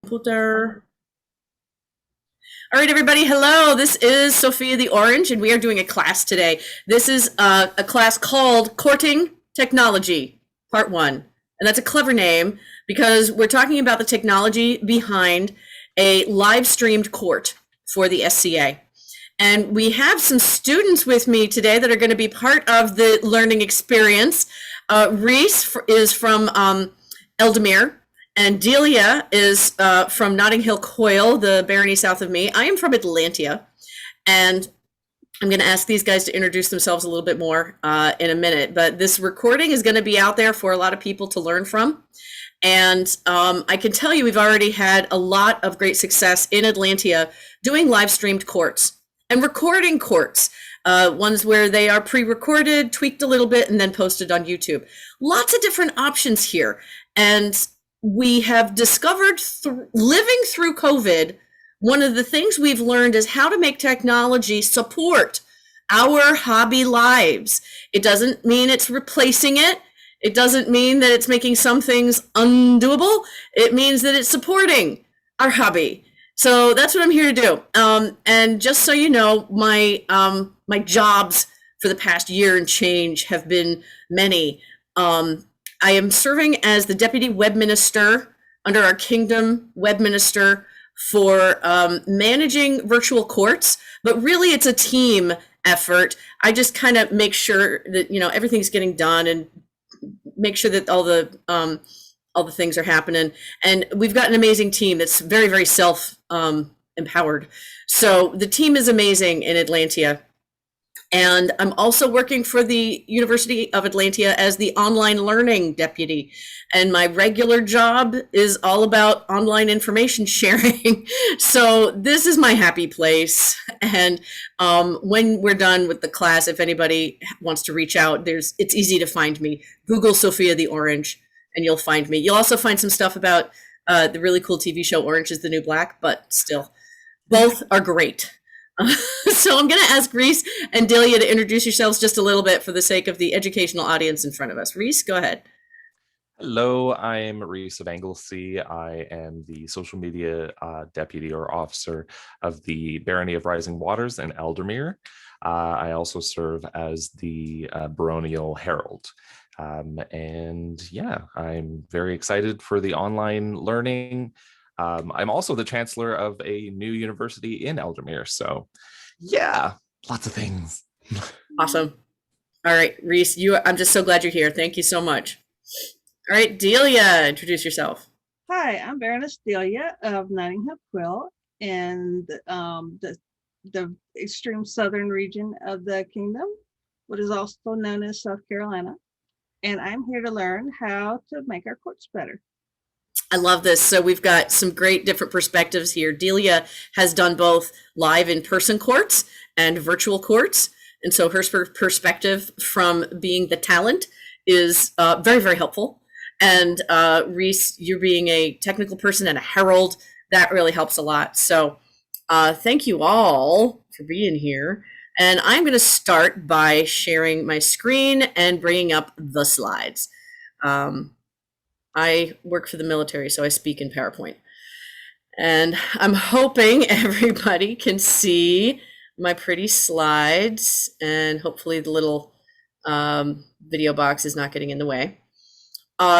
Computer. All right, everybody. Hello. This is Sophia the Orange, and we are doing a class today. This is a class called Courting Technology, Part 1. And that's a clever name because we're talking about the technology behind a live streamed court for the SCA. And we have some students with me today that are going to be part of the learning experience. Reese is from Eldemere. And Delia is from Notting Hill Coyle, the barony south of me. I am from Atlantia. And I'm going to ask these guys to introduce themselves a little bit more in a minute. But this recording is going to be out there for a lot of people to learn from. And I can tell you we've already had a lot of great success in Atlantia doing live streamed courts and recording courts. Ones where they are pre-recorded, tweaked a little bit, and then posted on YouTube. Lots of different options here. And we have discovered living through COVID, one of the things we've learned is how to make technology support our hobby lives. It doesn't mean it's replacing it. It doesn't mean that it's making some things undoable. It means that it's supporting our hobby. So that's what I'm here to do. And just so you know, my jobs for the past year and change have been many. I am serving as the Deputy Web Minister under our Kingdom Web Minister for managing virtual courts, but really it's a team effort. I just kind of make sure that, you know, everything's getting done and make sure that all the things are happening. And we've got an amazing team that's very, very empowered. So the team is amazing in Atlantia. And I'm also working for the University of Atlantia as the online learning deputy. And my regular job is all about online information sharing. So this is my happy place. And when we're done with the class, if anybody wants to reach out, it's easy to find me. Google Sophia the Orange and you'll find me. You'll also find some stuff about the really cool TV show Orange is the New Black, but still, both are great. So I'm going to ask Reese and Delia to introduce yourselves just a little bit for the sake of the educational audience in front of us. Reese, go ahead. Hello, I'm Reese of Anglesey. I am the social media deputy or officer of the Barony of Rising Waters in Eldemere. I also serve as the baronial herald. And yeah, I'm very excited for the online learning. I'm also the chancellor of a new university in Eldemere. So yeah, lots of things. Awesome. All right, Reese, I'm just so glad you're here. Thank you so much. All right, Delia, introduce yourself. Hi, I'm Baroness Delia of Notting Hill Quill in the extreme southern region of the kingdom, what is also known as South Carolina. And I'm here to learn how to make our courts better. I love this. So we've got some great different perspectives here. Delia has done both live in-person courts and virtual courts. And so her perspective from being the talent is very, very helpful. And Reese, you're being a technical person and a herald. That really helps a lot. So thank you all for being here. And I'm going to start by sharing my screen and bringing up the slides. I work for the military, so I speak in PowerPoint. And I'm hoping everybody can see my pretty slides, and hopefully the little video box is not getting in the way.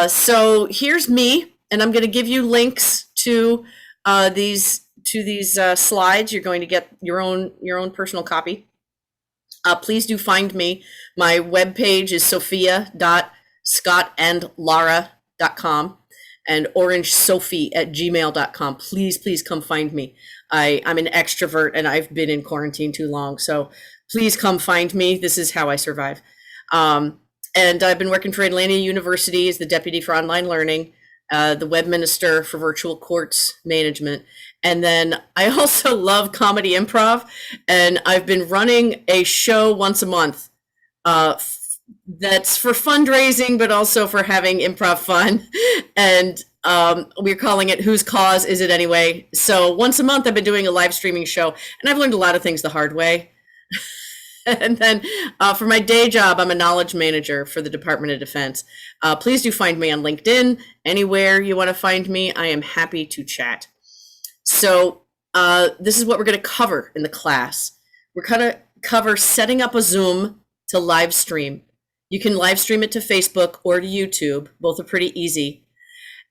So here's me, and I'm going to give you links to these slides. You're going to get your own personal copy. Please do find me. My webpage is sophia.scottandlara.com and orangesophie@gmail.com. Please come find me. I'm an extrovert and I've been in quarantine too long. So please come find me. This is how I survive. And I've been working for Atlantia University as the deputy for online learning, the web minister for virtual courts management. And then I also love comedy improv. And I've been running a show once a month that's for fundraising, but also for having improv fun. And we're calling it Whose Cause Is It Anyway? So once a month, I've been doing a live streaming show, and I've learned a lot of things the hard way. And then for my day job, I'm a knowledge manager for the Department of Defense. Please do find me on LinkedIn. Anywhere you want to find me, I am happy to chat. So this is what we're going to cover in the class. We're going to cover setting up a Zoom to live stream. You can live stream it to Facebook or to YouTube. Both are pretty easy.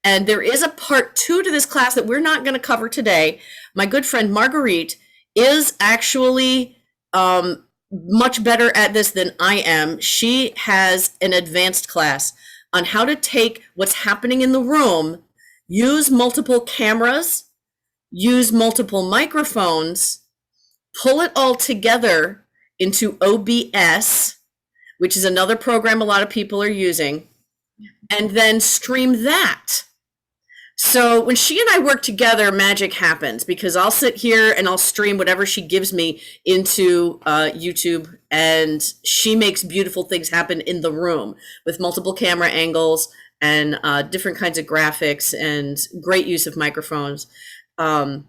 And there is a part 2 to this class that we're not going to cover today. My good friend Marguerite is actually much better at this than I am. She has an advanced class on how to take what's happening in the room, use multiple cameras, use multiple microphones, pull it all together into OBS, which is another program a lot of people are using, and then stream that. So when she and I work together, magic happens, because I'll sit here and I'll stream whatever she gives me into YouTube, and she makes beautiful things happen in the room with multiple camera angles and different kinds of graphics and great use of microphones. And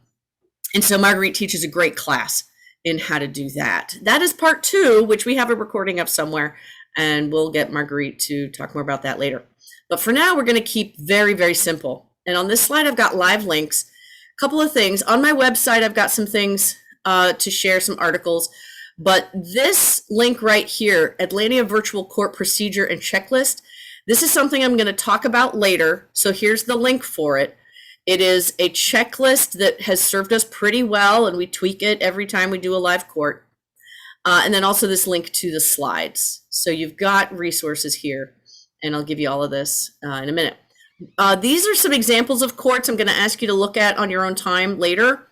so Marguerite teaches a great class in how to do that. That is part 2, which we have a recording of somewhere, and we'll get Marguerite to talk more about that later. But for now, we're going to keep very, very simple. And on this slide, I've got live links. A couple of things. On my website, I've got some things to share, some articles. But this link right here, Atlantia Virtual Court Procedure and Checklist, this is something I'm going to talk about later. So here's the link for it. It is a checklist that has served us pretty well, and we tweak it every time we do a live court. And then also this link to the slides. So you've got resources here, and I'll give you all of this in a minute. These are some examples of courts I'm going to ask you to look at on your own time later.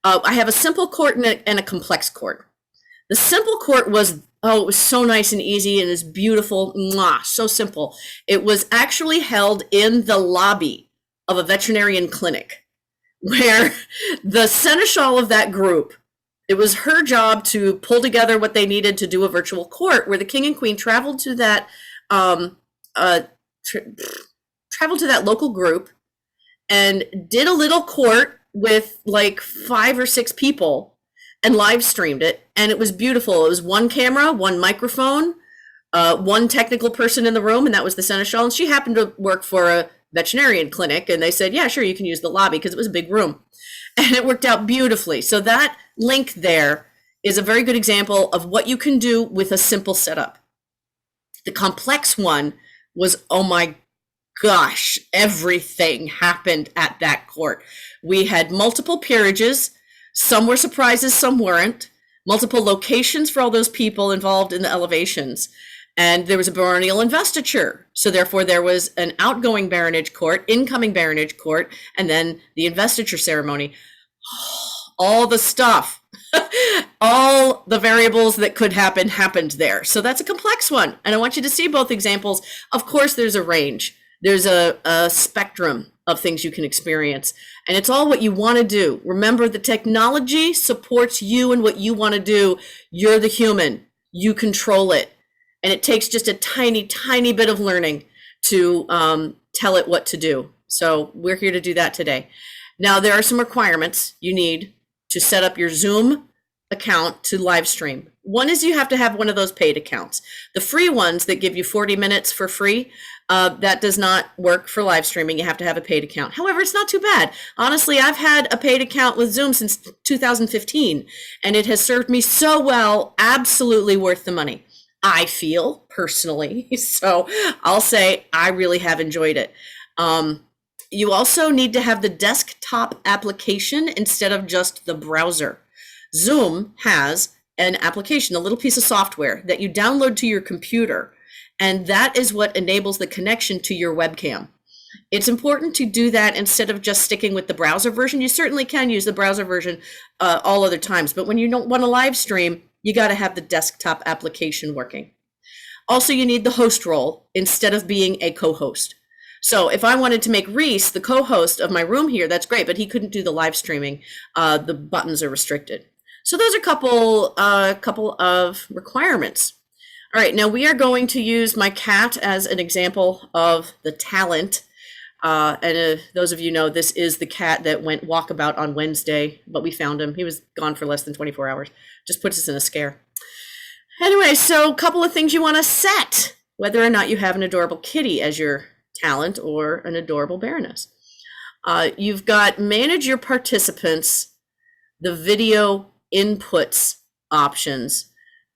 I have a simple court and a complex court. The simple court was, it was so nice and easy, and it's beautiful, so simple. It was actually held in the lobby of a veterinarian clinic, where the seneschal of that group, it was her job to pull together what they needed to do a virtual court, where the king and queen traveled to that local group and did a little court with like 5 or 6 people and live streamed it. And it was beautiful. It was one camera, one microphone, one technical person in the room, and that was the seneschal. And she happened to work for a veterinarian clinic, and they said, yeah, sure, you can use the lobby, because it was a big room. And it worked out beautifully. So that link there is a very good example of what you can do with a simple setup. The complex one was, oh my gosh, everything happened at that court. We had multiple peerages. Some were surprises, some weren't. Multiple locations for all those people involved in the elevations. And there was a baronial investiture. So therefore there was an outgoing baronage court, incoming baronage court, and then the investiture ceremony. All the stuff, all the variables that could happen happened there. So that's a complex one. And I want you to see both examples. Of course, there's a range. There's a spectrum of things you can experience. And it's all what you want to do. Remember, the technology supports you and what you want to do. You're the human. You control it. And it takes just a tiny, tiny bit of learning to tell it what to do. So we're here to do that today. Now, there are some requirements you need to set up your Zoom account to live stream. One is you have to have one of those paid accounts. The free ones that give you 40 minutes for free, that does not work for live streaming. You have to have a paid account. However, it's not too bad. Honestly, I've had a paid account with Zoom since 2015, and it has served me so well, absolutely worth the money. I feel personally, so I'll say I really have enjoyed it. You also need to have the desktop application instead of just the browser. Zoom has an application, a little piece of software that you download to your computer, and that is what enables the connection to your webcam. It's important to do that instead of just sticking with the browser version. You certainly can use the browser version all other times, but when you don't want to live stream, you got to have the desktop application working. Also, you need the host role instead of being a co-host. So if I wanted to make Reese the co-host of my room here, that's great, but he couldn't do the live streaming. The buttons are restricted. So those are a couple of requirements. All right, now we are going to use my cat as an example of the talent. Those of you know, this is the cat that went walkabout on Wednesday, but we found him. He was gone for less than 24 hours. Just puts us in a scare. Anyway, so a couple of things you want to set, whether or not you have an adorable kitty as your talent or an adorable baroness. You've got manage your participants, the video inputs options.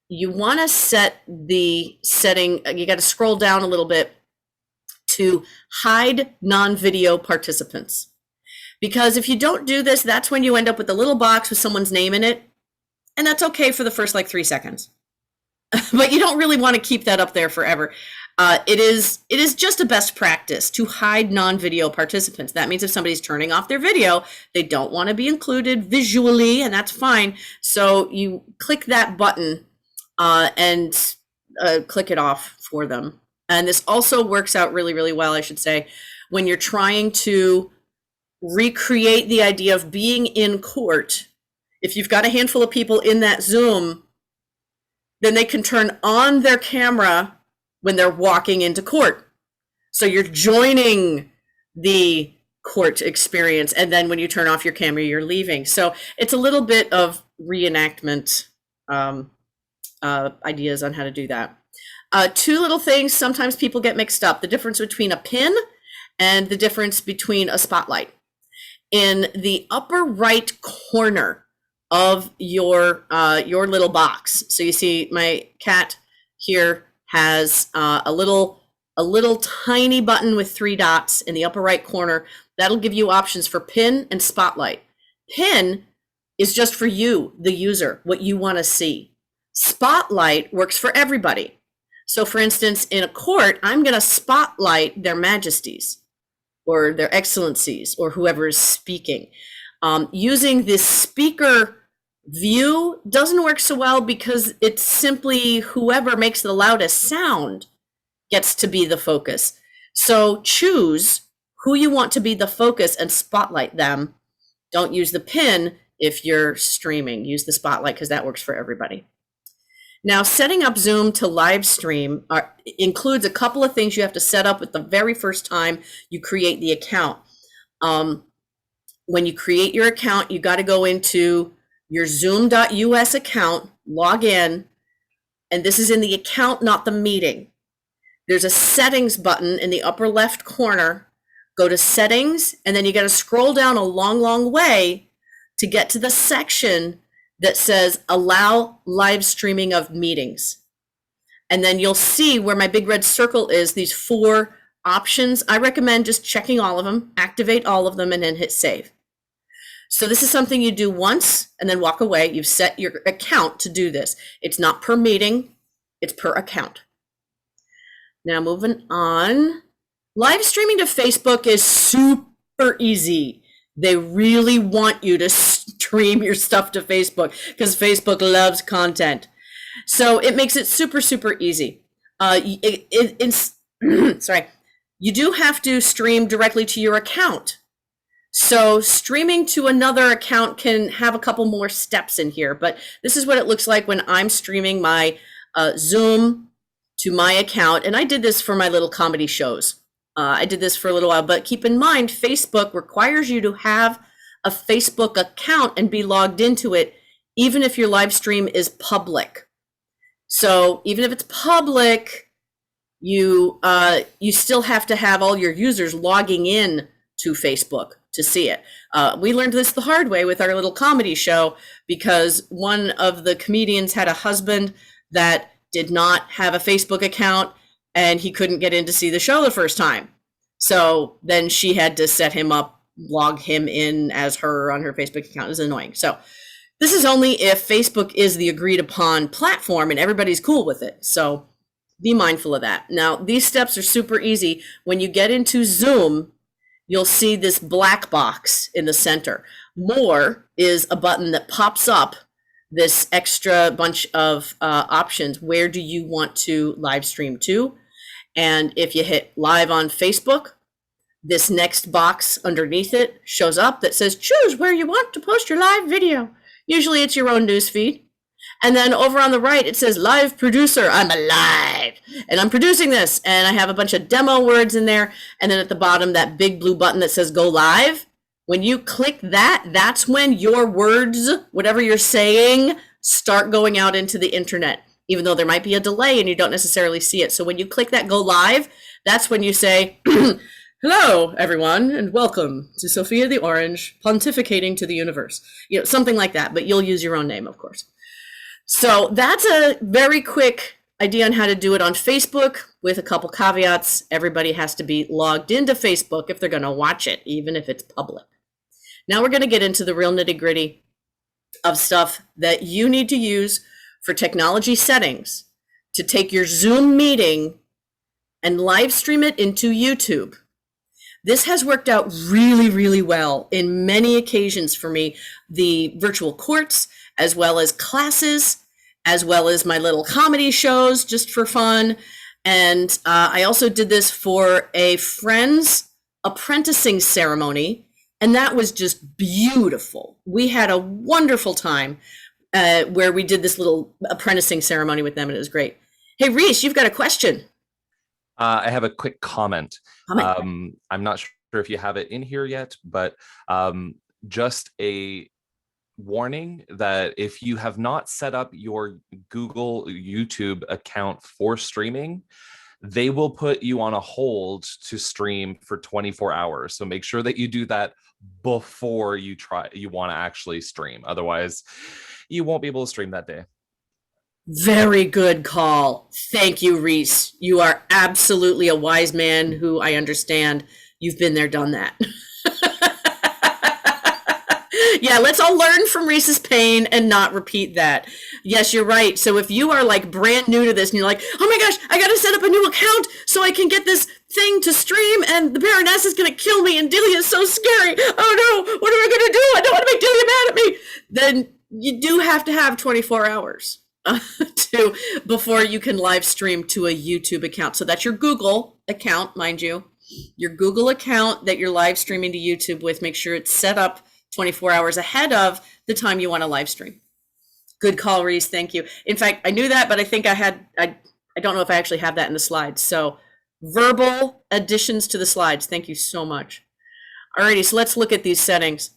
You want to set the setting, you got to scroll down a little bit to hide non-video participants. Because if you don't do this, that's when you end up with a little box with someone's name in it. And that's okay for the first like 3 seconds. But you don't really want to keep that up there forever. It is just a best practice to hide non-video participants. That means if somebody's turning off their video, they don't want to be included visually, and that's fine. So you click that button and click it off for them. And this also works out really, really well, I should say, when you're trying to recreate the idea of being in court. If you've got a handful of people in that Zoom, then they can turn on their camera when they're walking into court. So you're joining the court experience. And then when you turn off your camera, you're leaving. So it's a little bit of reenactment ideas on how to do that. 2 little things sometimes people get mixed up: the difference between a pin and the difference between a spotlight. In the upper right corner of your little box, so you see my cat here has a little tiny button with 3 dots in the upper right corner. That'll give you options for pin and spotlight. Pin is just for you, the user, what you want to see. Spotlight works for everybody. So for instance, in a court, I'm going to spotlight their majesties or their excellencies or whoever is speaking. Using this speaker view doesn't work so well because it's simply whoever makes the loudest sound gets to be the focus. So choose who you want to be the focus and spotlight them. Don't use the pin if you're streaming. Use the spotlight because that works for everybody. Now, setting up Zoom to live stream includes a couple of things you have to set up at the very first time you create the account. When you create your account, you got to go into your zoom.us account, log in, and this is in the account, not the meeting. There's a settings button in the upper left corner. Go to settings, and then you got to scroll down a long, long way to get to the section that says allow live streaming of meetings. And then you'll see where my big red circle is, these 4 options. I recommend just checking all of them, activate all of them, and then hit save. So this is something you do once and then walk away. You've set your account to do this. It's not per meeting, it's per account. Now moving on. Live streaming to Facebook is super easy. They really want you to stream your stuff to Facebook because Facebook loves content. So it makes it super, super easy. Sorry, you do have to stream directly to your account. So streaming to another account can have a couple more steps in here, but this is what it looks like when I'm streaming my Zoom to my account. And I did this for my little comedy shows. I did this for a little while, but keep in mind, Facebook requires you to have a Facebook account and be logged into it, even if your live stream is public. So even if it's public, you still have to have all your users logging in to Facebook to see it. We learned this the hard way with our little comedy show because one of the comedians had a husband that did not have a Facebook account and he couldn't get in to see the show the first time. So then she had to set him up, log him in as her on her Facebook account. It was annoying. So this is only if Facebook is the agreed upon platform and everybody's cool with it. So be mindful of that. Now, these steps are super easy. When you get into Zoom, you'll see this black box in the center. More is a button that pops up this extra bunch of options. Where do you want to live stream to? And if you hit live on Facebook, this next box underneath it shows up that says choose where you want to post your live video. Usually it's your own newsfeed. And then over on the right, it says live producer. I'm alive and I'm producing this. And I have a bunch of demo words in there. And then at the bottom, that big blue button that says go live. When you click that, that's when your words, whatever you're saying, start going out into the internet, even though there might be a delay and you don't necessarily see it. So when you click that go live, that's when you say, Hello, everyone, and welcome to Sophia the Orange, pontificating to the universe. Something like that, but you'll use your own name, of course. So that's a very quick idea on how to do it on Facebook with a couple caveats. Everybody has to be logged into Facebook if they're going to watch it, even if it's public. Now we're going to get into the real nitty-gritty of stuff that you need to use for technology settings to take your Zoom meeting and live stream it into YouTube. This has worked out really, really well in many occasions for me. The virtual courts, as well as classes, as well as my little comedy shows just for fun. And I also did this for a friend's apprenticing ceremony, and that was just beautiful. We had a wonderful time where we did this little apprenticing ceremony with them, and it was great. Hey, Reese, you've got a question. I have a quick comment. I'm not sure if you have it in here yet, but just a warning that if you have not set up your Google YouTube account for streaming, they will put you on a hold to stream for 24 hours. So make sure that you do that before you want to actually stream. Otherwise, you won't be able to stream that day. Very good call. Thank you, Reese. You are absolutely a wise man who I understand. You've been there, done that. Yeah, let's all learn from Reese's pain and not repeat that. Yes, you're right. So if you are like brand new to this and you're like, oh my gosh, I got to set up a new account so I can get this thing to stream and the Baroness is going to kill me and Delia is so scary. Oh no, what am I going to do? I don't want to make Delia mad at me. Then you do have to have 24 hours. Before you can live stream to a YouTube account. So that's your Google account, mind you. Your Google account that you're live streaming to YouTube with, make sure it's set up 24 hours ahead of the time you want to live stream. Good call, Reese. Thank you. In fact, I knew that, but I think I don't know if I actually have that in the slides. So verbal additions to the slides. Thank you so much. Alrighty, so let's look at these settings.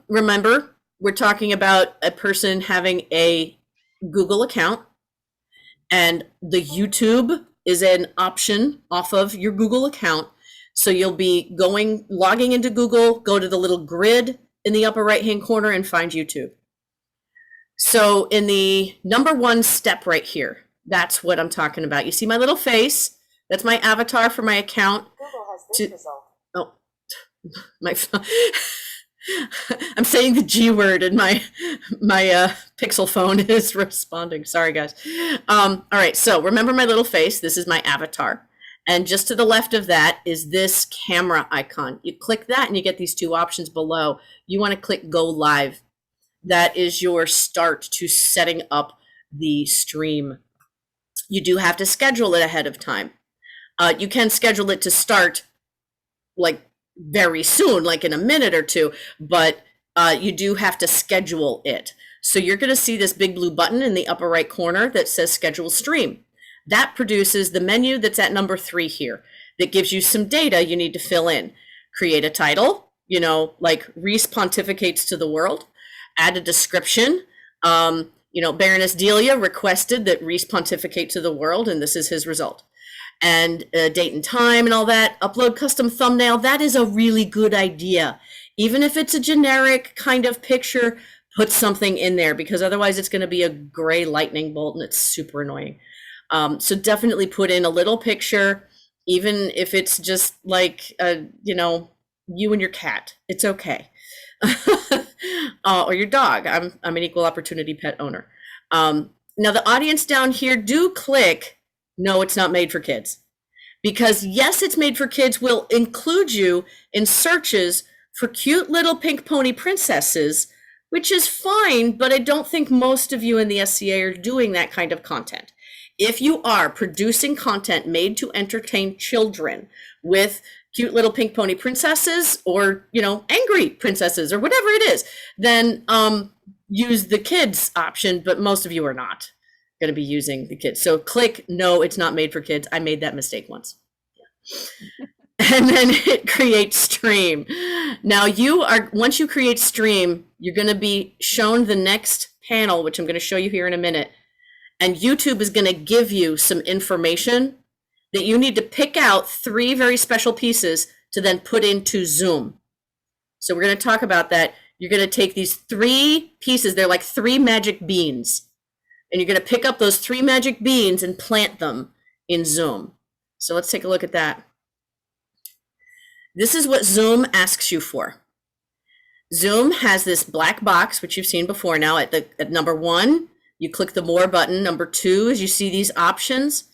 Remember, we're talking about a person having a Google account, and the YouTube is an option off of your Google account. So you'll be logging into Google, go to the little grid in the upper right hand corner and find YouTube. So in the number one step right here, that's what I'm talking about. You see my little face? That's my avatar for my account. Google has this result. Oh, my phone. I'm saying the G word and my Pixel phone is responding. Sorry, guys. All right, so remember my little face. This is my avatar. And just to the left of that is this camera icon. You click that and you get these two options below. You want to click Go Live. That is your start to setting up the stream. You do have to schedule it ahead of time. You can schedule it to start like very soon, like in a minute or two, but you do have to schedule it. So you're going to see this big blue button in the upper right corner that says Schedule Stream. That produces the menu that's at number 3 here that gives you some data you need to fill in. Create a title, like Reese pontificates to the world. Add a description. Baroness Delia requested that Reese pontificate to the world, and this is his result. And date and time and all that. Upload custom thumbnail. That is a really good idea. Even if it's a generic kind of picture, put something in there, because otherwise it's going to be a gray lightning bolt and it's super annoying. So definitely put in a little picture, even if it's just like, you and your cat. It's okay. Or your dog. I'm an equal opportunity pet owner. Now the audience down here, do click no, it's not made for kids. Because yes, it's made for kids will include you in searches for cute little pink pony princesses, which is fine, but I don't think most of you in the SCA are doing that kind of content. If you are producing content made to entertain children with cute little pink pony princesses or, angry princesses or whatever it is, then use the kids option, but most of you are not going to be using the kids. So click no, it's not made for kids. I made that mistake once. Yeah. And then hit create stream. Now once you create stream, you're going to be shown the next panel, which I'm going to show you here in a minute. And YouTube is going to give you some information that you need to pick out 3 very special pieces to then put into Zoom. So we're going to talk about that. You're going to take these 3 pieces. They're like 3 magic beans. And you're going to pick up those 3 magic beans and plant them in Zoom. So let's take a look at that. This is what Zoom asks you for. Zoom has this black box, which you've seen before now. At number 1, you click the More button. Number 2 is you see these options.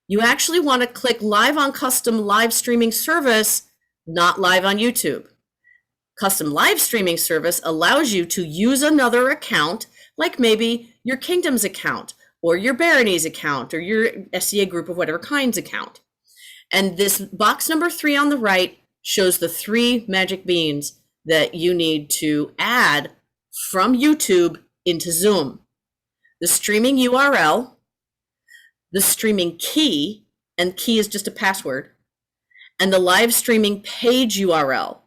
You actually want to click Live on Custom Live Streaming Service, not live on YouTube. Custom Live Streaming Service allows you to use another account, like maybe your Kingdom's account, or your Barony's account, or your SCA Group of whatever kinds account. And this box number 3 on the right shows the 3 magic beans that you need to add from YouTube into Zoom. The streaming URL, the streaming key, and key is just a password, and the live streaming page URL.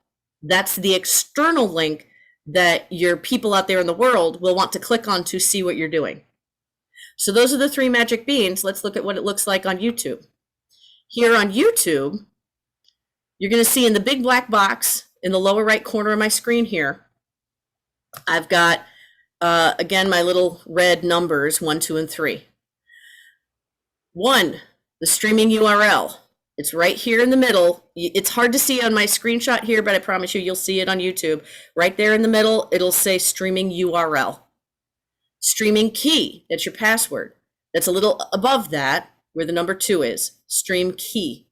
That's the external link that your people out there in the world will want to click on to see what you're doing. So those are the 3 magic beans. Let's look at what it looks like on YouTube. Here on YouTube, you're going to see in the big black box in the lower right corner of my screen here, I've got, again, my little red numbers, 1, 2, and 3. 1, the streaming URL. It's right here in the middle. It's hard to see on my screenshot here, but I promise you, you'll see it on YouTube. Right there in the middle, it'll say streaming URL. Streaming key, that's your password. That's a little above that, where the number 2 is, stream key.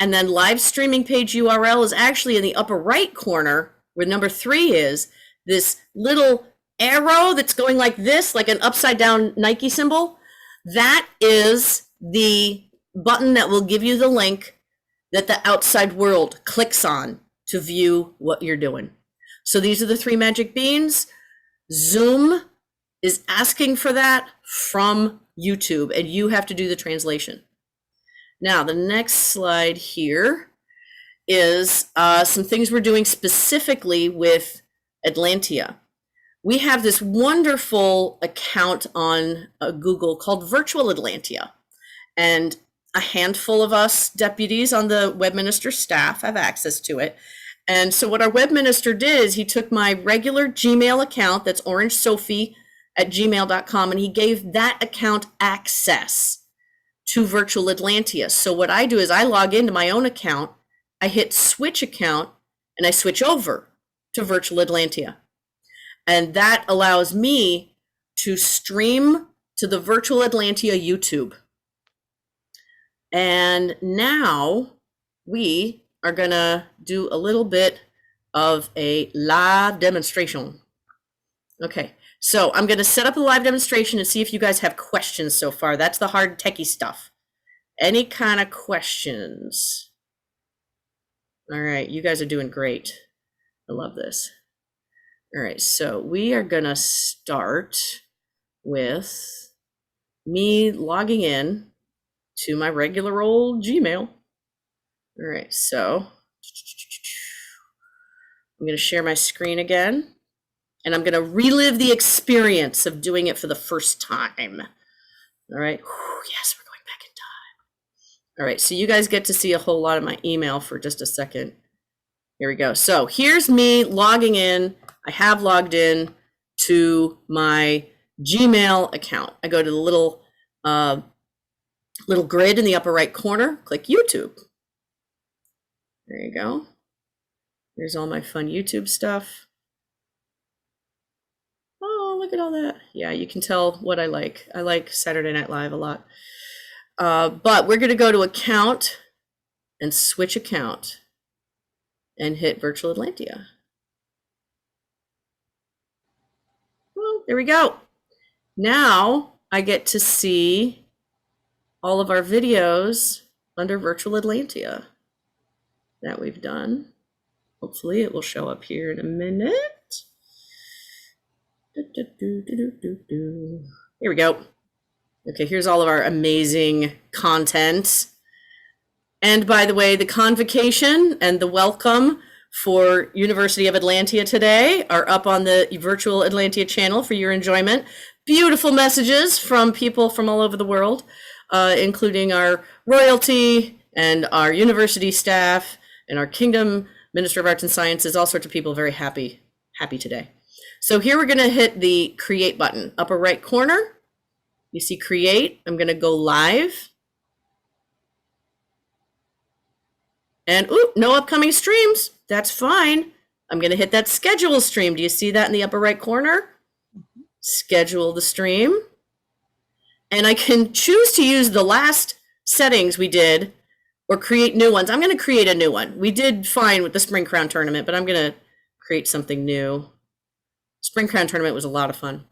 And then live streaming page URL is actually in the upper right corner, where number 3 is, this little arrow that's going like this, like an upside down Nike symbol. That is the button that will give you the link that the outside world clicks on to view what you're doing. So these are the 3 magic beans. Zoom is asking for that from YouTube, and you have to do the translation. Now, the next slide here is some things we're doing specifically with Atlantia. We have this wonderful account on Google called Virtual Atlantia, and a handful of us deputies on the web minister staff have access to it. And so what our web minister did is he took my regular Gmail account, that's orangesophie@gmail.com, and he gave that account access to Virtual Atlantia. So what I do is I log into my own account, I hit switch account, and I switch over to Virtual Atlantia. And that allows me to stream to the Virtual Atlantia YouTube. And now we are gonna do a little bit of a live demonstration. Okay, so I'm gonna set up a live demonstration and see if you guys have questions so far. That's the hard techie stuff. Any kind of questions? All right, you guys are doing great. I love this. All right, so we are gonna start with me logging in to my regular old Gmail. All right, so I'm gonna share my screen again, and I'm gonna relive the experience of doing it for the first time. All right, yes, we're going back in time. All right, so you guys get to see a whole lot of my email for just a second. Here we go. So here's me logging in. I have logged in to my Gmail account. I go to the little grid in the upper right corner, click YouTube. There you go. There's all my fun YouTube stuff. Oh, look at all that. Yeah, you can tell what I like. I like Saturday Night Live a lot. But we're going to go to account and switch account and hit Virtual Atlantia. Well, there we go. Now I get to see all of our videos under Virtual Atlantia that we've done. Hopefully it will show up here in a minute. Here we go. Okay, here's all of our amazing content. And by the way, the convocation and the welcome for University of Atlantia today are up on the Virtual Atlantia channel for your enjoyment. Beautiful messages from people from all over the world. including our royalty and our university staff and our kingdom, Minister of Arts and Sciences, all sorts of people very happy today. So here we're going to hit the create button, upper right corner. You see create. I'm going to go live. And no upcoming streams. That's fine. I'm going to hit that schedule stream. Do you see that in the upper right corner? Schedule the stream. And I can choose to use the last settings we did or create new ones. I'm going to create a new one. We did fine with the Spring Crown Tournament, but I'm going to create something new. Spring Crown Tournament was a lot of fun.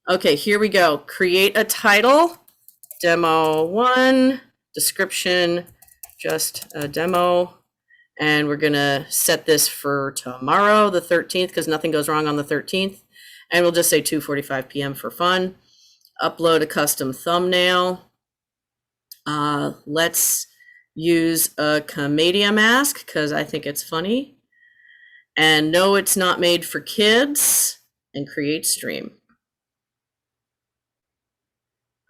Okay, here we go. Create a title, demo 1, description, just a demo. And we're gonna set this for tomorrow, the 13th, because nothing goes wrong on the 13th. And we'll just say 2:45 p.m. for fun. Upload a custom thumbnail. Let's use a Commedia mask because I think it's funny. And no, it's not made for kids. And create stream.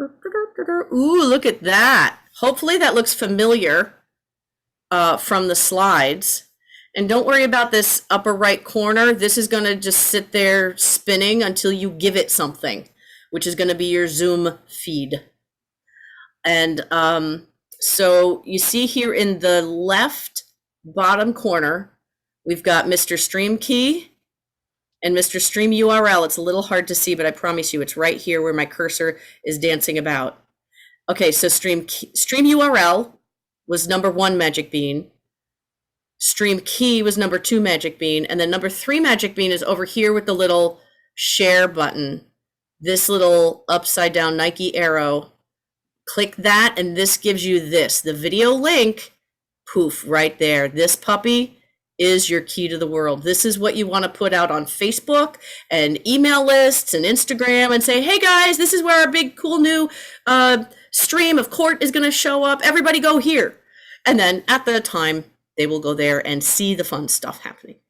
Ooh, look at that. Hopefully that looks familiar from the slides. And don't worry about this upper right corner. This is going to just sit there spinning until you give it something, which is going to be your Zoom feed. And so you see here in the left bottom corner, we've got Mr. Stream Key and Mr. Stream URL. It's a little hard to see, but I promise you it's right here where my cursor is dancing about. Okay, so stream URL was number 1 Magic Bean. Stream Key was number 2 Magic Bean. And then number 3 Magic Bean is over here with the little share button. This little upside down Nike arrow. Click that and this gives you this, the video link, poof, right there. This puppy is your key to the world. This is what you want to put out on Facebook and email lists and Instagram and say, hey guys, this is where our big cool new stream of court is going to show up. Everybody go here. And then at the time, they will go there and see the fun stuff happening.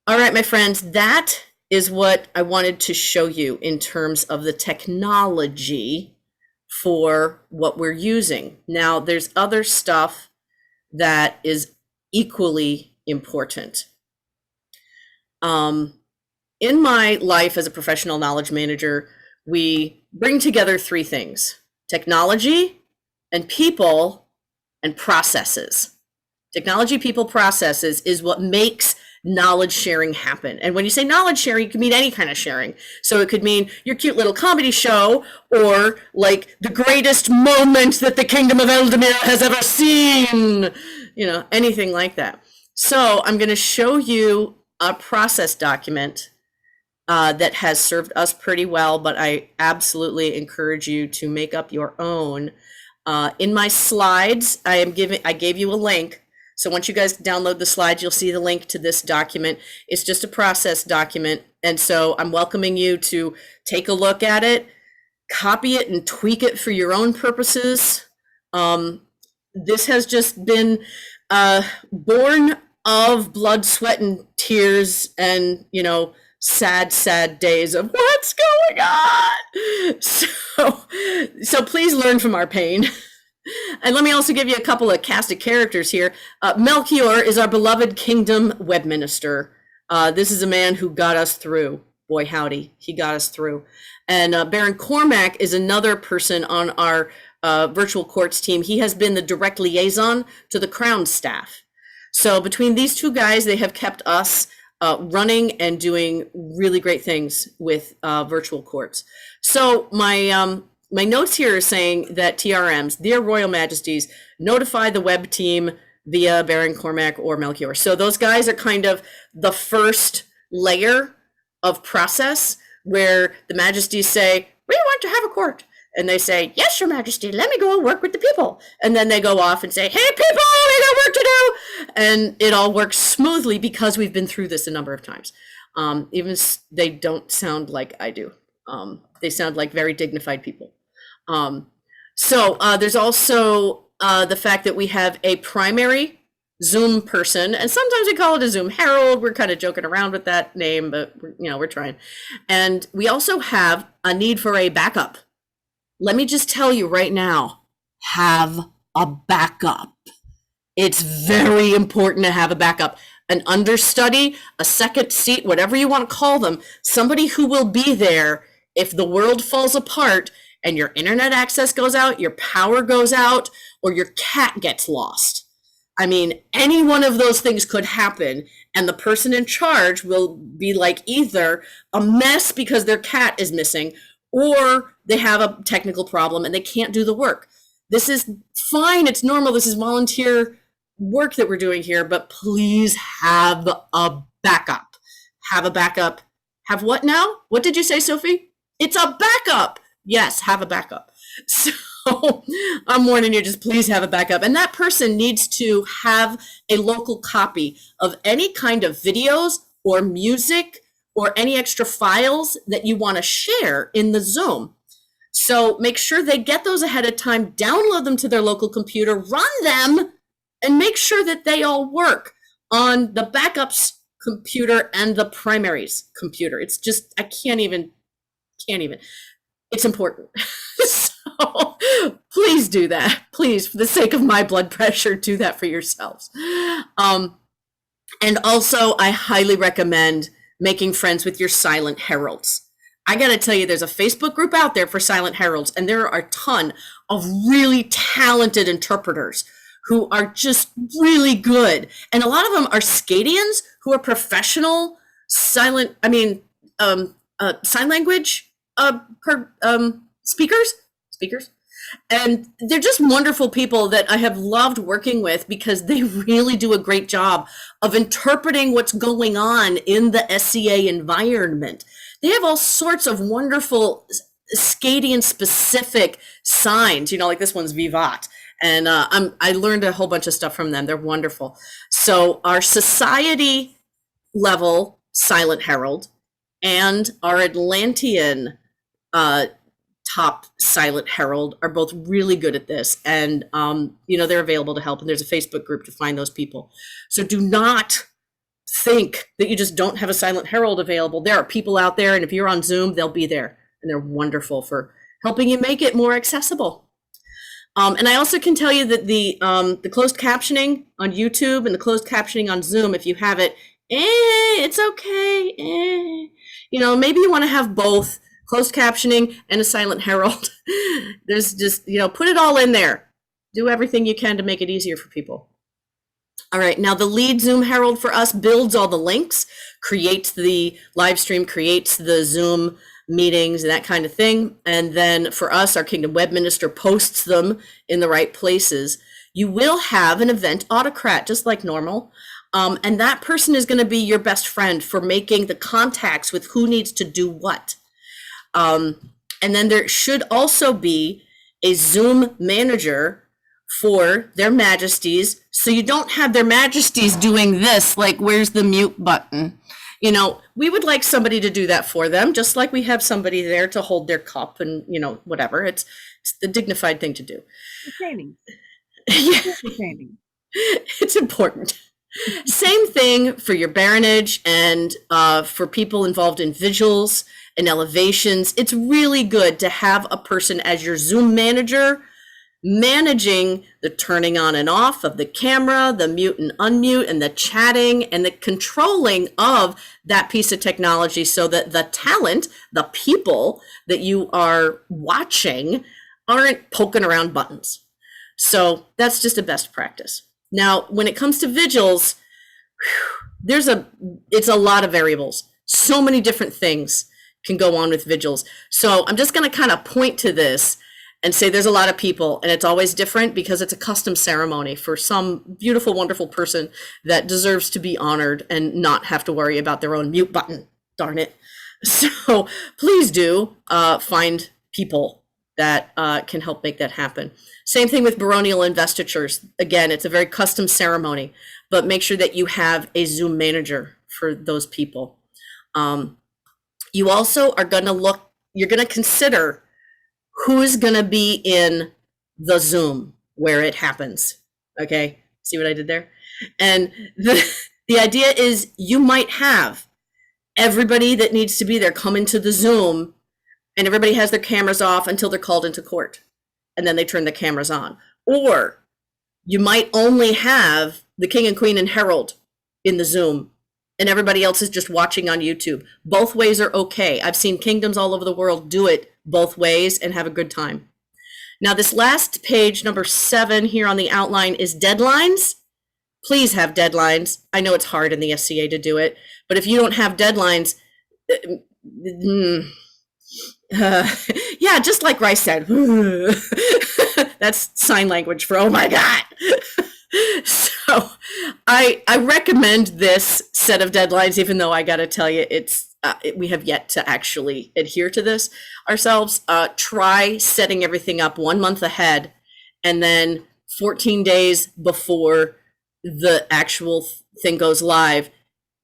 All right, my friends, that is what I wanted to show you in terms of the technology for what we're using. Now, there's other stuff that is equally important. In my life as a professional knowledge manager, we bring together 3 things: technology and people and processes. Technology, people, processes is what makes knowledge sharing happen. And when you say knowledge sharing, it could mean any kind of sharing. So it could mean your cute little comedy show, or like the greatest moment that the Kingdom of Eldamir has ever seen, you know, anything like that. So I'm going to show you a process document that has served us pretty well, but I absolutely encourage you to make up your own. In my slides, I gave you a link. So once you guys download the slides, you'll see the link to this document. It's just a process document. And so I'm welcoming you to take a look at it, copy it and tweak it for your own purposes. This has just been born of blood, sweat, and tears and, you know, sad, sad days of what's going on. So please learn from our pain. And let me also give you a couple of cast of characters here. Melchior is our beloved kingdom web minister. This is a man who got us through. Boy, howdy, he got us through. And Baron Cormac is another person on our virtual courts team. He has been the direct liaison to the Crown staff. So between these 2 guys, they have kept us running and doing really great things with virtual courts. So my notes here are saying that TRMs, their Royal Majesties, notify the web team via Baron Cormac or Melchior. So those guys are kind of the first layer of process where the Majesties say, we want to have a court. And they say, yes, Your Majesty, let me go and work with the people. And then they go off and say, hey, people, we got work to do. And it all works smoothly because we've been through this a number of times. Even they don't sound like I do. They sound like very dignified people. So there's also the fact that we have a primary Zoom person, and sometimes we call it a Zoom Herald. We're kind of joking around with that name, but we're trying. And we also have a need for a backup. let me just tell you right now, have a backup. It's very important to have a backup, an understudy, a second seat, whatever you want to call them, somebody who will be there if the world falls apart and your internet access goes out, your power goes out, or your cat gets lost. I mean, any one of those things could happen, and the person in charge will be like either a mess because their cat is missing, or they have a technical problem and they can't do the work. This is fine. It's normal. This is volunteer work that we're doing here, but please have a backup. Have a backup. Have what now? What did you say, Sophie? It's a backup. Yes, have a backup. So I'm warning you, just please have a backup. And that person needs to have a local copy of any kind of videos or music or any extra files that you want to share in the Zoom. So make sure they get those ahead of time, download them to their local computer, run them, and make sure that they all work on the backup's computer and the primary's computer. It's just, I can't even. It's important. So please do that. Please, for the sake of my blood pressure, do that for yourselves. And also, I highly recommend making friends with your silent heralds. I got to tell you, there's a Facebook group out there for silent heralds, and there are a ton of really talented interpreters who are just really good. And a lot of them are Scadians who are professional sign language speakers. And they're just wonderful people that I have loved working with because they really do a great job of interpreting what's going on in the SCA environment. They have all sorts of wonderful Scadian specific signs, like this one's Vivat. And I learned a whole bunch of stuff from them. They're wonderful. So our society level Silent Herald and our Atlantean top Silent Herald are both really good at this. And, they're available to help. And there's a Facebook group to find those people. So do not think that you just don't have a Silent Herald available. There are people out there. And if you're on Zoom, they'll be there. And they're wonderful for helping you make it more accessible. And I also can tell you that the closed captioning on YouTube and the closed captioning on Zoom, if you have it, it's okay. Maybe you want to have both closed captioning and a Silent Herald. There's just, put it all in there. Do everything you can to make it easier for people. All right, now the lead Zoom Herald for us builds all the links, creates the live stream, creates the Zoom meetings and that kind of thing. And then for us, our Kingdom Web Minister posts them in the right places. You will have an event autocrat, just like normal. And that person is going to be your best friend for making the contacts with who needs to do what. And then there should also be a Zoom manager for their majesties. So you don't have their majesties doing this, like, where's the mute button? We would like somebody to do that for them, just like we have somebody there to hold their cup and, whatever. It's the dignified thing to do. Entertaining. Yeah. Entertaining. It's important. Same thing for your baronage and for people involved in vigils and elevations. It's really good to have a person as your Zoom manager, managing the turning on and off of the camera, the mute and unmute, and the chatting, and the controlling of that piece of technology so that the talent, the people that you are watching, aren't poking around buttons. So that's just a best practice. Now, when it comes to vigils, it's a lot of variables. So many different things can go on with vigils. So I'm just going to kind of point to this and say there's a lot of people, and it's always different because it's a custom ceremony for some beautiful, wonderful person that deserves to be honored and not have to worry about their own mute button. Darn it. So please do find people that can help make that happen. Same thing with baronial investitures. Again, it's a very custom ceremony, but make sure that you have a Zoom manager for those people. You also are going to you're going to consider who's going to be in the Zoom where it happens. Okay, see what I did there? And the idea is you might have everybody that needs to be there come into the Zoom and everybody has their cameras off until they're called into court, and then they turn the cameras on. Or you might only have the king and queen and herald in the Zoom, and everybody else is just watching on YouTube. Both ways are okay. I've seen kingdoms all over the world do it both ways and have a good time. Now, this last page, number 7 here on the outline, is deadlines. Please have deadlines. I know it's hard in the SCA to do it, but if you don't have deadlines, yeah, just like Rice said, that's sign language for, oh my God. So I recommend this set of deadlines, even though I got to tell you, we have yet to actually adhere to this ourselves. Try setting everything up 1 month ahead, and then 14 days before the actual thing goes live,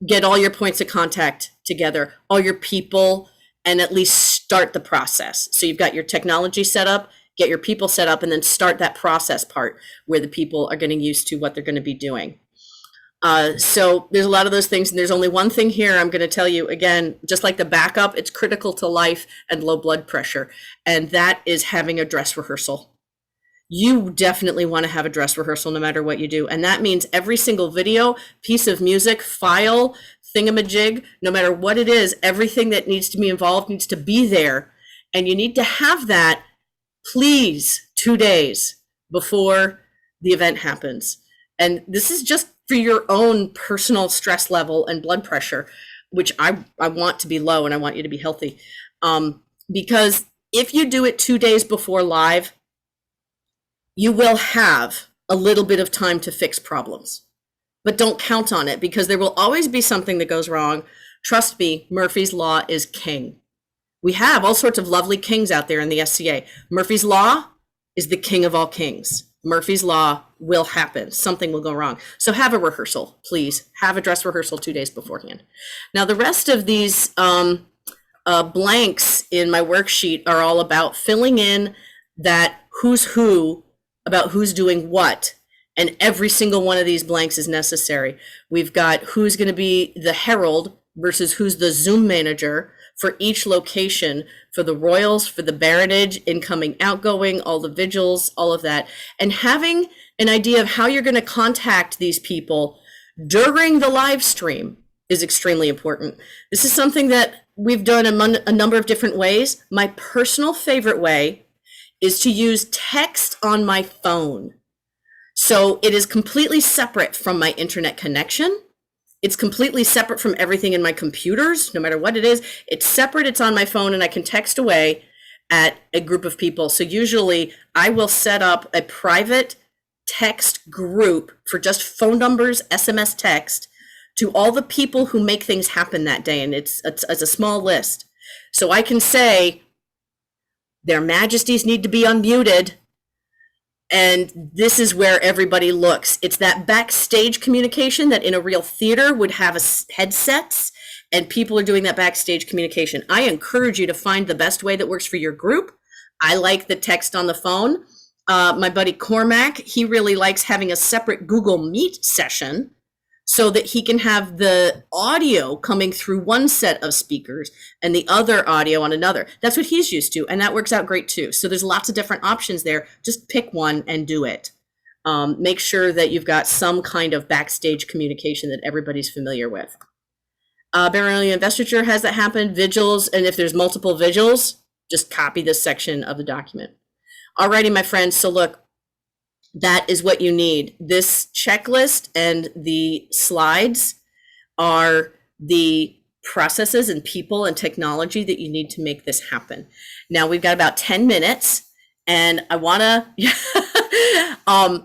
get all your points of contact together, all your people, and at least start the process. So you've got your technology set up, get your people set up, and then start that process part where the people are getting used to what they're going to be doing. So there's a lot of those things, and there's only one thing here I'm going to tell you again, just like the backup, it's critical to life and low blood pressure, and that is having a dress rehearsal. You definitely want to have a dress rehearsal no matter what you do, and that means every single video, piece of music, file, thingamajig, no matter what it is, everything that needs to be involved needs to be there, and you need to have that, please, 2 days before the event happens. And this is just for your own personal stress level and blood pressure, which I want to be low, and I want you to be healthy. Because if you do it 2 days before live, you will have a little bit of time to fix problems. But don't count on it, because there will always be something that goes wrong. Trust me, Murphy's Law is king. We have all sorts of lovely kings out there in the SCA. Murphy's Law is the king of all kings. Murphy's Law will happen. Something will go wrong. So have a rehearsal, please. Have a dress rehearsal 2 days beforehand. Now, the rest of these blanks in my worksheet are all about filling in that who's who, about who's doing what. And every single one of these blanks is necessary. We've got who's going to be the herald versus who's the Zoom manager for each location, for the royals, for the baronage, incoming, outgoing, all the vigils, all of that. And having an idea of how you're going to contact these people during the live stream is extremely important. This is something that we've done a number of different ways. My personal favorite way is to use text on my phone. So it is completely separate from my internet connection. It's completely separate from everything in my computers, no matter what it is. It's separate, it's on my phone, and I can text away at a group of people. So usually I will set up a private text group for just phone numbers, SMS text, to all the people who make things happen that day. And it's a small list. So I can say, their majesties need to be unmuted. And this is where everybody looks. It's that backstage communication that in a real theater would have headsets, and people are doing that backstage communication. I encourage you to find the best way that works for your group. I like the text on the phone. My buddy Cormac, he really likes having a separate Google Meet session so that he can have the audio coming through one set of speakers and the other audio on another. That's what he's used to, and that works out great too. So there's lots of different options there. Just pick one and do it. Make sure that you've got some kind of backstage communication that everybody's familiar with. Baronial investiture has that happen, vigils, and if there's multiple vigils, just copy this section of the document. Alrighty, my friends, so look, that is what you need. This checklist and the slides are the processes and people and technology that you need to make this happen. Now we've got about 10 minutes, and I wanna,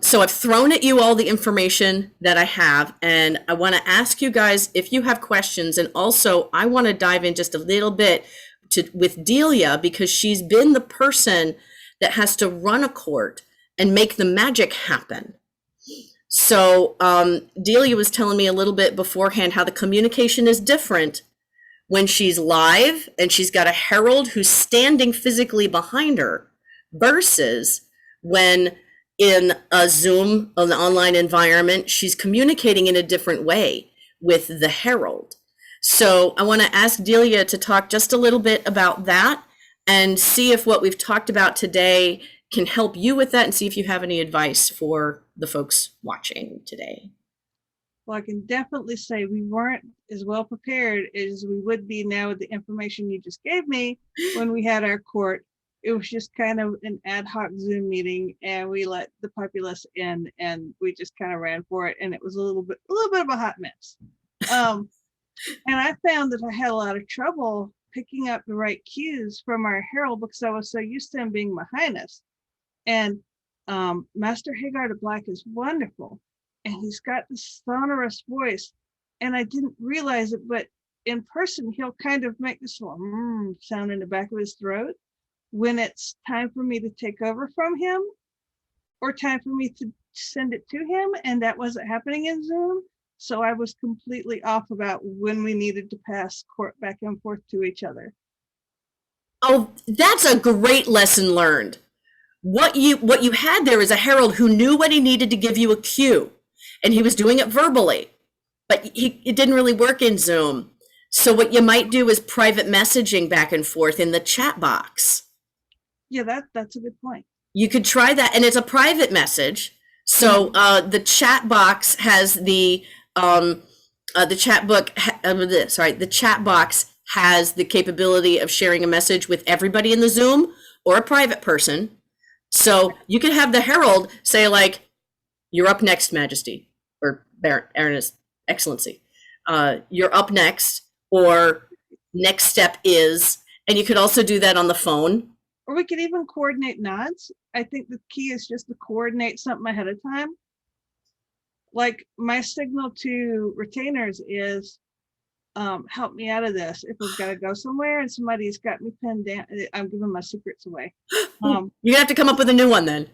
so I've thrown at you all the information that I have, and I wanna ask you guys if you have questions, and also I wanna dive in just a little bit with Delia, because she's been the person that has to run a court and make the magic happen. So Delia was telling me a little bit beforehand how the communication is different when she's live and she's got a herald who's standing physically behind her versus when in a Zoom, an online environment, she's communicating in a different way with the herald. So I want to ask Delia to talk just a little bit about that and see if what we've talked about today can help you with that, and see if you have any advice for the folks watching today. Well, I can definitely say we weren't as well prepared as we would be now with the information you just gave me when we had our court. It was just kind of an ad hoc Zoom meeting, and we let the populace in, and we just kind of ran for it, and it was a little bit of a hot mess. And I found that I had a lot of trouble picking up the right cues from our herald because I was so used to him being my highness. And Master Hagar the Black is wonderful, and he's got this sonorous voice, and I didn't realize it, but in person he'll kind of make this little sound in the back of his throat when it's time for me to take over from him or time for me to send it to him, and that wasn't happening in Zoom. So I was completely off about when we needed to pass court back and forth to each other. Oh, that's a great lesson learned. What you had there is a herald who knew when he needed to give you a cue, and he was doing it verbally, but it didn't really work in Zoom. So what you might do is private messaging back and forth in the chat box. Yeah, that's a good point. You could try that, and it's a private message. So the chat box has the chat box has the capability of sharing a message with everybody in the Zoom or a private person. So you can have the herald say, like, "You're up next, Majesty," or "Baroness, Excellency, you're up next," or "Next step is," and you could also do that on the phone. Or we could even coordinate nods. I think the key is just to coordinate something ahead of time. Like my signal to retainers is, help me out of this. If I've got to go somewhere and somebody's got me pinned down, I'm giving my secrets away. You're gonna have to come up with a new one then.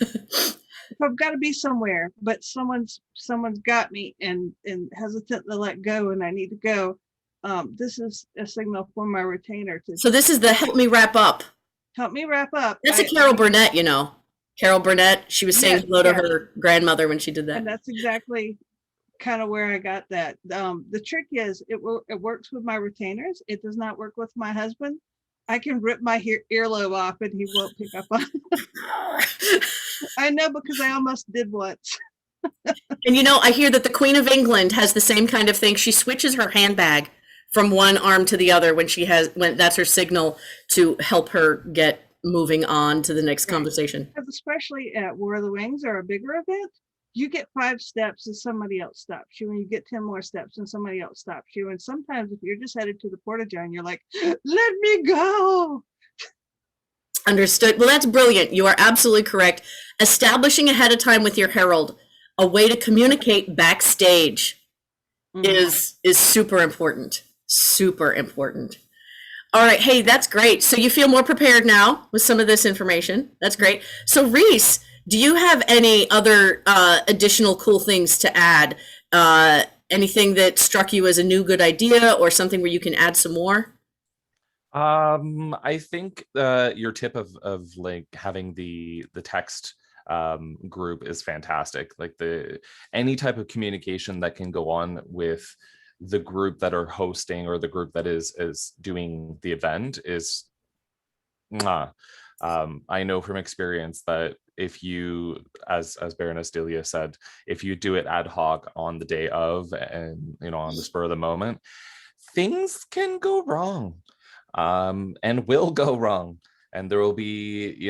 If I've got to be somewhere, but someone's got me and hesitant to let go, and I need to go, this is a signal for my retainer to. So this is the help me wrap up. Help me wrap up. That's a Carol Burnett, you know. Carol Burnett, she was saying hello to her grandmother when she did that. And that's exactly kind of where I got that. The trick is it works with my retainers. It does not work with my husband. I can rip my earlobe off and he won't pick up on it. I know, because I almost did once. And you know, I hear that the Queen of England has the same kind of thing. She switches her handbag from one arm to the other when that's her signal to help her get moving on to the next conversation. Because especially at War of the Wings or a bigger event, you get 5 steps and somebody else stops you, and you get 10 more steps and somebody else stops you. And sometimes if you're just headed to the porta-john, you're like, let me go. Understood. Well, that's brilliant. You are absolutely correct. Establishing ahead of time with your herald a way to communicate backstage is super important. Super important. All right. Hey, that's great. So you feel more prepared now with some of this information. That's great. So Reese, do you have any other additional cool things to add? Anything that struck you as a new good idea, or something where you can add some more? I think your tip of like having the text group is fantastic. Like any type of communication that can go on with the group that are hosting or the group that is doing the event is I know from experience that if you, as Baroness Delia said, if you do it ad hoc on the day of and on the spur of the moment, things can go wrong, and will go wrong, and there will be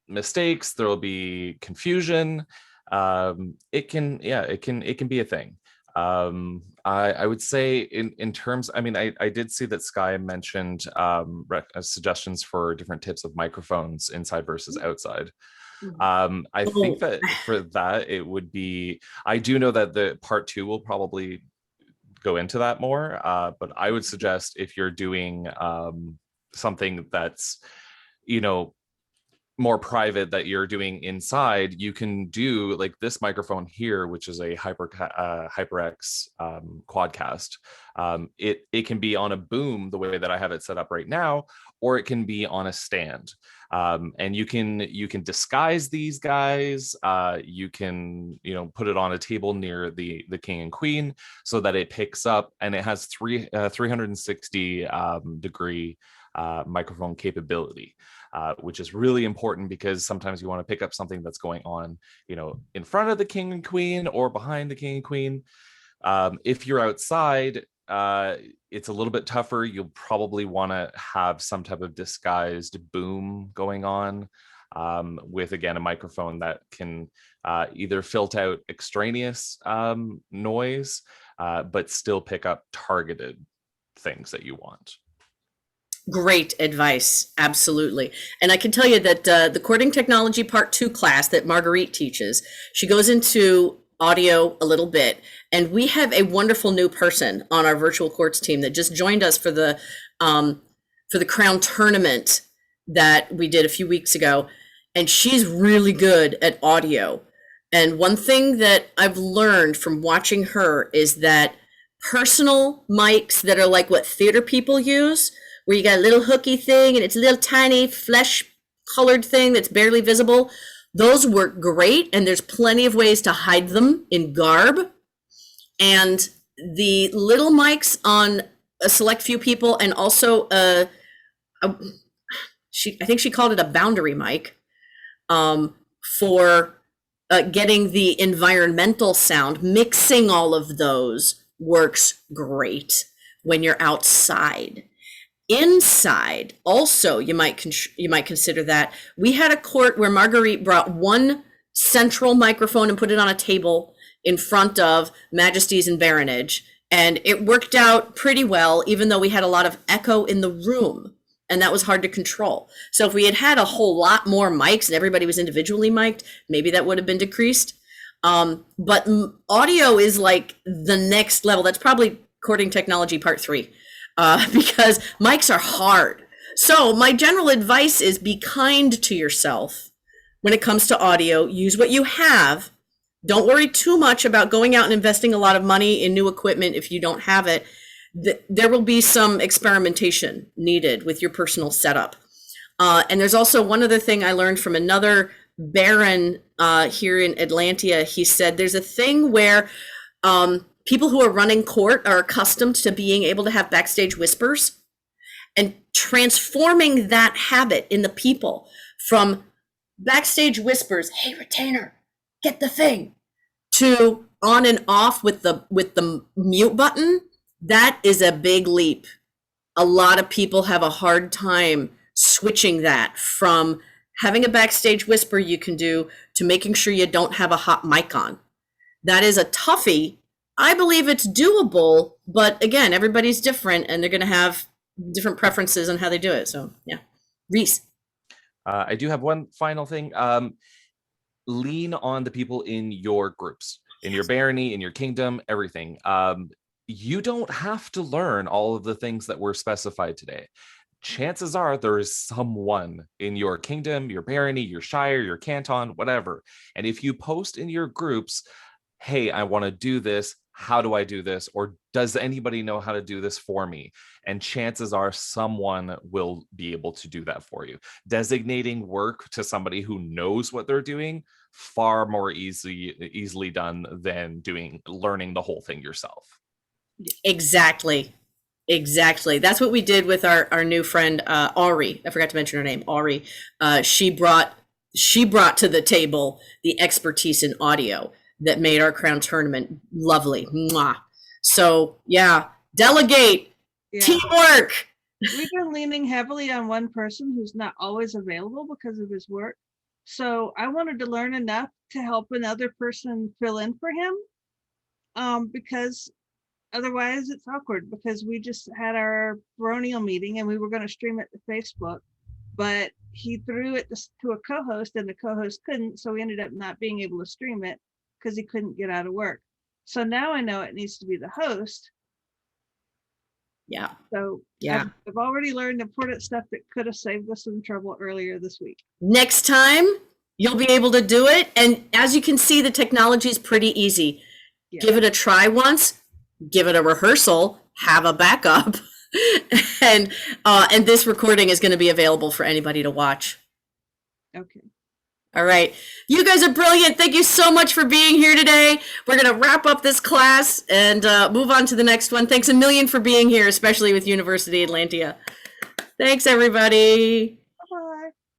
mistakes, there will be confusion. It can be a thing. I would say in terms, I did see that Sky mentioned suggestions for different tips of microphones inside versus outside. I think that for that it would be, I do know that the part 2 will probably go into that more, but I would suggest if you're doing something that's more private that you're doing inside, you can do like this microphone here, which is a HyperX quadcast. It can be on a boom the way that I have it set up right now, or it can be on a stand. And you can disguise these guys. You can put it on a table near the king and queen so that it picks up, and it has 360 degree microphone capability, which is really important because sometimes you want to pick up something that's going on, in front of the king and queen or behind the king and queen. If you're outside, it's a little bit tougher. You'll probably want to have some type of disguised boom going on, with, again, a microphone that can either filter out extraneous noise, but still pick up targeted things that you want. Great advice. Absolutely. And I can tell you that the Courting Technology Part 2 class that Marguerite teaches, she goes into audio a little bit, and we have a wonderful new person on our virtual courts team that just joined us for the Crown tournament that we did a few weeks ago, and she's really good at audio. And one thing that I've learned from watching her is that personal mics that are like what theater people use, where you got a little hooky thing and it's a little tiny flesh colored thing that's barely visible, those work great, and there's plenty of ways to hide them in garb. And the little mics on a select few people, and also I think she called it a boundary mic, for getting the environmental sound. Mixing all of those works great when you're outside. Inside, also, you might consider that. We had a court where Marguerite brought one central microphone and put it on a table in front of Majesties and Baronage, and it worked out pretty well, even though we had a lot of echo in the room, and that was hard to control. So if we had had a whole lot more mics and everybody was individually mic'd, maybe that would have been decreased. But audio is like the next level. That's probably Courting Technology Part 3. Because mics are hard. So my general advice is be kind to yourself when it comes to audio. Use what you have. Don't worry too much about going out and investing a lot of money in new equipment if you don't have it. There will be some experimentation needed with your personal setup. And there's also one other thing I learned from another Baron here in Atlantia. He said there's a thing where people who are running court are accustomed to being able to have backstage whispers, and transforming that habit in the people from backstage whispers, "Hey, retainer, get the thing," to on and off with the mute button. That is a big leap. A lot of people have a hard time switching that from having a backstage whisper you can do to making sure you don't have a hot mic on. That is a toughie. I believe it's doable, but again, everybody's different and they're going to have different preferences on how they do it. So yeah. Reese. I do have one final thing. Lean on the people in your groups, in your barony, in your kingdom, everything. You don't have to learn all of the things that were specified today. Chances are there is someone in your kingdom, your barony, your shire, your canton, whatever. And if you post in your groups, "Hey, I want to do this. How do I do this?" Or "Does anybody know how to do this for me?" And chances are someone will be able to do that for you. Designating work to somebody who knows what they're doing, far more easily done than learning the whole thing yourself. Exactly. That's what we did with our new friend, Ari. I forgot to mention her name, Ari. She brought to the table the expertise in audio that made our Crown tournament lovely. Mwah. So yeah, delegate, teamwork. We've been leaning heavily on one person who's not always available because of his work. So I wanted to learn enough to help another person fill in for him, because otherwise it's awkward, because we just had our baronial meeting and we were going to stream it to Facebook, but he threw it to a co-host and the co-host couldn't. So we ended up not being able to stream it because he couldn't get out of work. So now I know it needs to be the host. Yeah. So yeah, I've already learned important stuff that could have saved us some trouble earlier this week. Next time you'll be able to do it. And as you can see, the technology is pretty easy. Yeah. Give it a try once, give it a rehearsal, have a backup. and this recording is going to be available for anybody to watch. Okay. All right. You guys are brilliant. Thank you so much for being here today. We're going to wrap up this class and move on to the next one. Thanks a million for being here, especially with University Atlantia. Thanks, everybody.